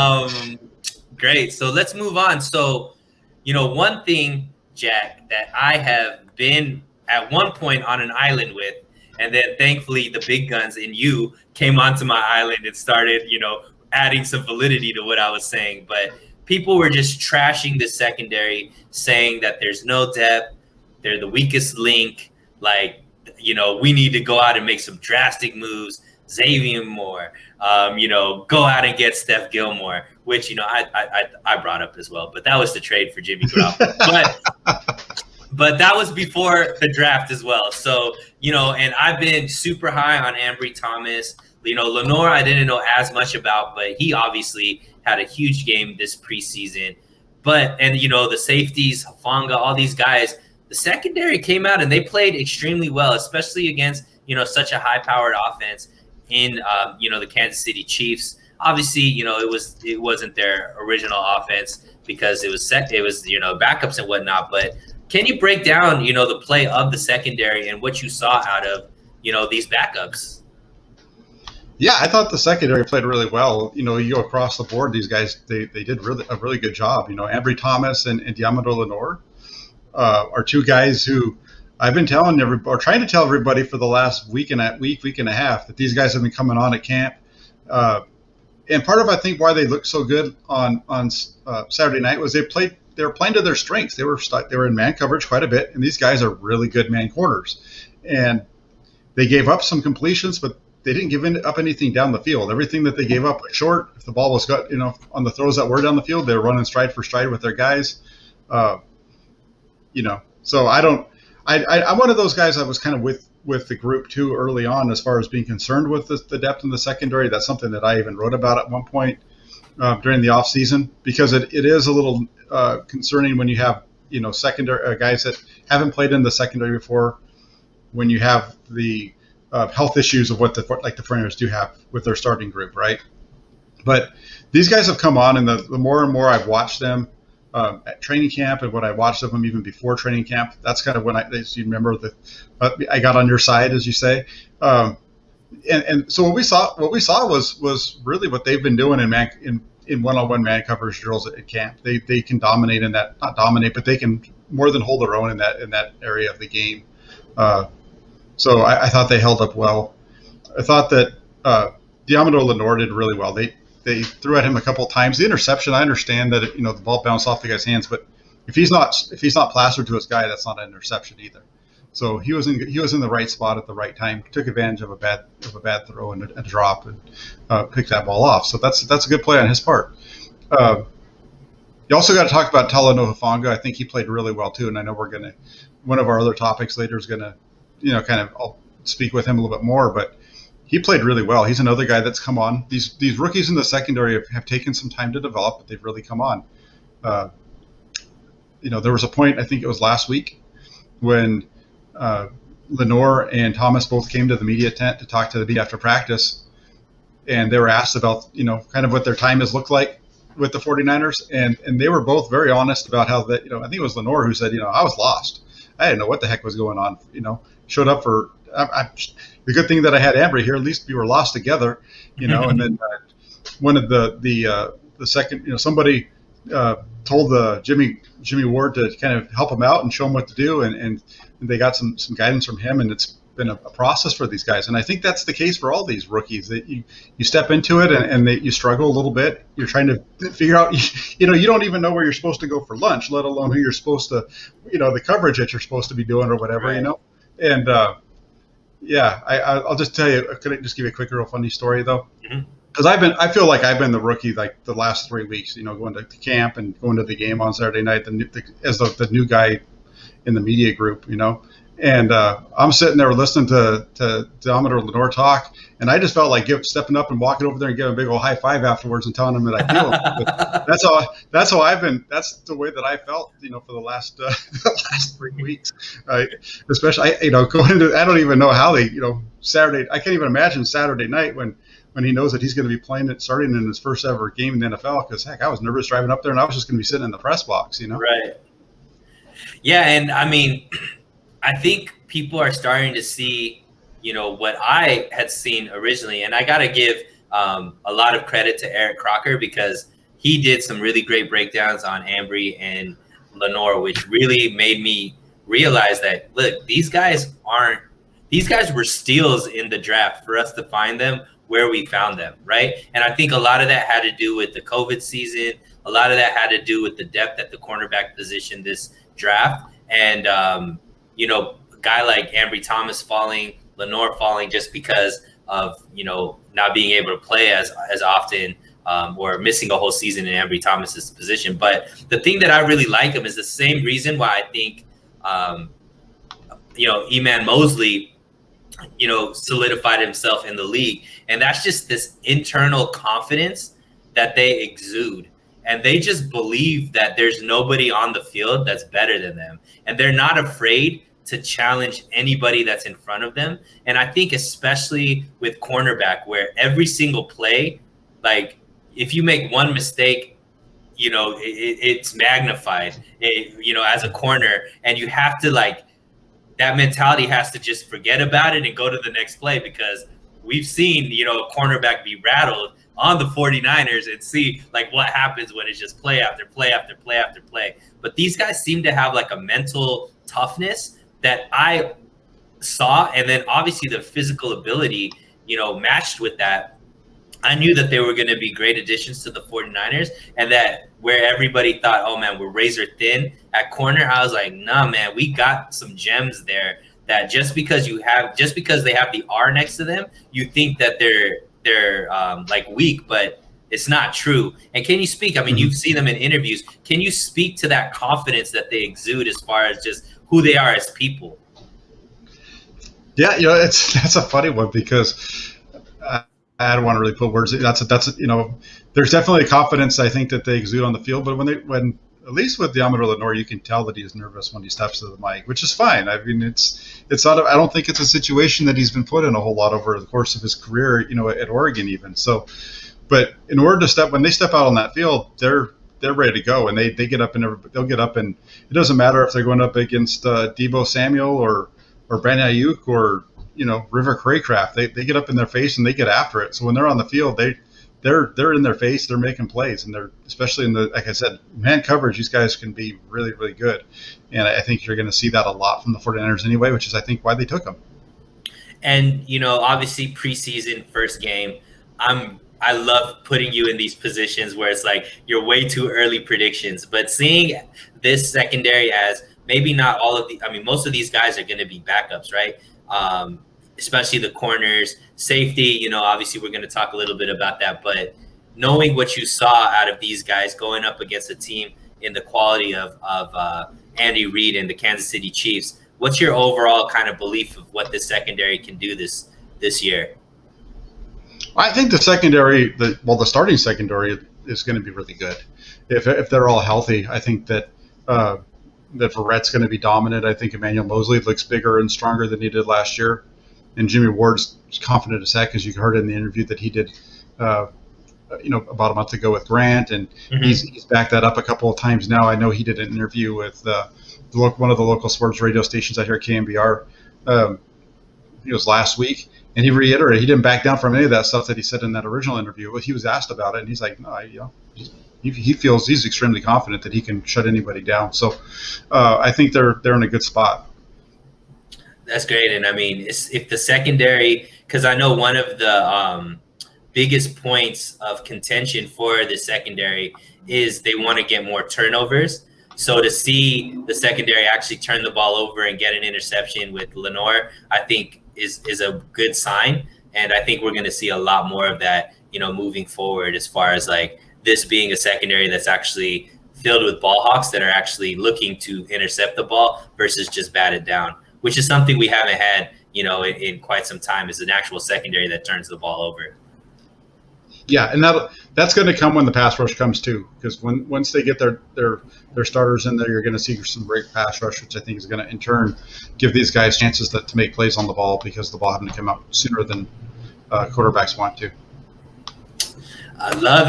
Um, Great. So let's move on. So, one thing, Jack, that I have been at one point on an island with, and then thankfully the big guns in you came onto my island and started, adding some validity to what I was saying. But people were just trashing the secondary, saying that there's no depth, they're the weakest link. Like, we need to go out and make some drastic moves. Xavier Moore, go out and get Steph Gilmore, which I brought up as well. But that was the trade for Jimmy Garoppolo. But that was before the draft as well. So and I've been super high on Ambry Thomas. Lenore, I didn't know as much about, but he obviously had a huge game this preseason. But the safeties, Hufanga, all these guys, the secondary came out and they played extremely well, especially against such a high-powered offense in the Kansas City Chiefs. Obviously, it wasn't their original offense because it was backups and whatnot. But can you break down the play of the secondary and what you saw out of these backups? Yeah, I thought the secondary played really well. You go across the board, these guys they did a really good job. Ambry Thomas and Diamado Lenore are two guys who I've been trying to tell everybody for the last week and a half that these guys have been coming on at camp. And part of, I think, why they looked so good on Saturday night was they were playing to their strengths. They were in man coverage quite a bit, and these guys are really good man corners. And they gave up some completions, but they didn't give up anything down the field. Everything that they gave up was short. If the ball was got, on the throws that were down the field, they were running stride for stride with their guys. So I'm one of those guys that was kind of with the group too early on as far as being concerned with the depth in the secondary. That's something that I even wrote about at one point during the off season, because it is a little concerning when you have secondary guys that haven't played in the secondary before, when you have the health issues of what the 49ers do have with their starting group, right? But these guys have come on, and the more and more I've watched them at training camp, and what I watched of them even before training camp, that's kind of when you remember I got on your side, as you say. And so what we saw was really what they've been doing in one-on-one man coverage drills at camp. They can dominate in that, not dominate, but they can more than hold their own in that area of the game. So I thought they held up well. I thought that Diamado Lenore did really well. They threw at him a couple of times. The interception, I understand that the ball bounced off the guy's hands, but if he's not plastered to his guy, that's not an interception either. So he was in the right spot at the right time. Took advantage of a bad throw and a drop and picked that ball off. So that's a good play on his part. You also got to talk about Talanoa Hufanga. I think he played really well too, and I know one of our other topics later is gonna I'll speak with him a little bit more, but he played really well. He's another guy that's come on. These rookies in the secondary have taken some time to develop, but they've really come on. There was a point, I think it was last week, when Lenore and Thomas both came to the media tent to talk to the media after practice, and they were asked about, kind of what their time has looked like with the 49ers, and they were both very honest about how that, I think it was Lenore who said, I was lost. I didn't know what the heck was going on, showed up for the good thing that I had Ambry here. At least we were lost together, and then one of the second, somebody told Jimmy Ward to kind of help him out and show him what to do, and they got some guidance from him, and it's been a process for these guys. And I think that's the case for all these rookies, that you step into it and you struggle a little bit. You're trying to figure out, you don't even know where you're supposed to go for lunch, let alone who you're supposed to, the coverage that you're supposed to be doing or whatever, right. And I'll just tell you, could I just give you a quick, real funny story though? Because I feel like I've been the rookie like the last 3 weeks, going to camp and going to the game on Saturday night, as the new guy in the media group, And I'm sitting there listening to Diamado Lenore talk, and I just felt like stepping up and walking over there and giving a big old high five afterwards and telling him that I feel him. That's how I've been. That's the way that I felt, for the last 3 weeks. Especially, going into, I don't even know how they, Saturday. I can't even imagine Saturday night when he knows that he's going to be starting in his first ever game in the NFL. Because heck, I was nervous driving up there, and I was just going to be sitting in the press box, Right. Yeah, and I mean, I think people are starting to see, what I had seen originally. And I got to give a lot of credit to Eric Crocker, because he did some really great breakdowns on Ambry and Lenore, which really made me realize that, look, these guys were steals in the draft for us to find them where we found them, right? And I think a lot of that had to do with the COVID season. A lot of that had to do with the depth at the cornerback position this draft. And, a guy like Ambry Thomas falling, Lenore falling, just because of, not being able to play as often, or missing a whole season in Ambry Thomas's position. But the thing that I really like him is the same reason why I think, Eman Mosley, solidified himself in the league. And that's just this internal confidence that they exude. And they just believe that there's nobody on the field that's better than them. And they're not afraid to challenge anybody that's in front of them. And I think especially with cornerback, where every single play, like if you make one mistake, it's magnified, as a corner, and you have to that mentality has to just forget about it and go to the next play, because we've seen, a cornerback be rattled on the 49ers and see what happens when it's just play after play after play after play. But these guys seem to have a mental toughness that I saw. And then obviously the physical ability, matched with that. I knew that they were going to be great additions to the 49ers, and that where everybody thought, oh man, we're razor thin at corner, I was like, nah, man, we got some gems there that just because they have the R next to them, you think that they're weak, but it's not true. And can you speak, I mean, you've seen them in interviews. Can you speak to that confidence that they exude as far as just who they are as people? Yeah, that's a funny one, because I don't want to really put words. That's there's definitely a confidence I think that they exude on the field, but when at least with Diamador Lenore, you can tell that he's nervous when he steps to the mic, which is fine. I mean, it's not. I don't think it's a situation that he's been put in a whole lot over the course of his career, at Oregon even. So, but in order to when they step out on that field, they're ready to go, and they get up and they'll get up, and it doesn't matter if they're going up against Deebo Samuel or Brandon Ayuk or River Craycraft. They get up in their face and they get after it. So when they're on the field, they're in their face, they're making plays, and they're, especially in the, like I said, man coverage, these guys can be really, really good. And I think you're going to see that a lot from the 49ers anyway, which is I think why they took them. And obviously preseason first game, I love putting you in these positions where it's you're way too early predictions, but seeing this secondary as maybe not all of most of these guys are going to be backups, right? Especially the corners, safety, obviously we're going to talk a little bit about that, but knowing what you saw out of these guys going up against a team in the quality of Andy Reid and the Kansas City Chiefs, what's your overall kind of belief of what this secondary can do this year? I think the secondary, the starting secondary is going to be really good. If they're all healthy, I think that Verrett's going to be dominant. I think Emmanuel Mosley looks bigger and stronger than he did last year. And Jimmy Ward's confident as heck, as you heard in the interview that he did, about a month ago with Grant, and he's backed that up a couple of times now. I know he did an interview with one of the local sports radio stations out here at KMBR. It was last week, and he reiterated he didn't back down from any of that stuff that he said in that original interview. He was asked about it, and he's like, no, he feels he's extremely confident that he can shut anybody down. So I think they're in a good spot. That's great. And I mean, if the secondary, because I know one of the biggest points of contention for the secondary is they want to get more turnovers. So to see the secondary actually turn the ball over and get an interception with Lenore, I think is a good sign. And I think we're going to see a lot more of that, moving forward, as far as this being a secondary that's actually filled with ball hawks that are actually looking to intercept the ball versus just bat it down, which is something we haven't had, in quite some time, is an actual secondary that turns the ball over. Yeah, and that's going to come when the pass rush comes too, because once they get their starters in there, you're going to see some great pass rush, which I think is going to in turn give these guys chances to make plays on the ball, because the ball having to come out sooner than quarterbacks want to. I love it.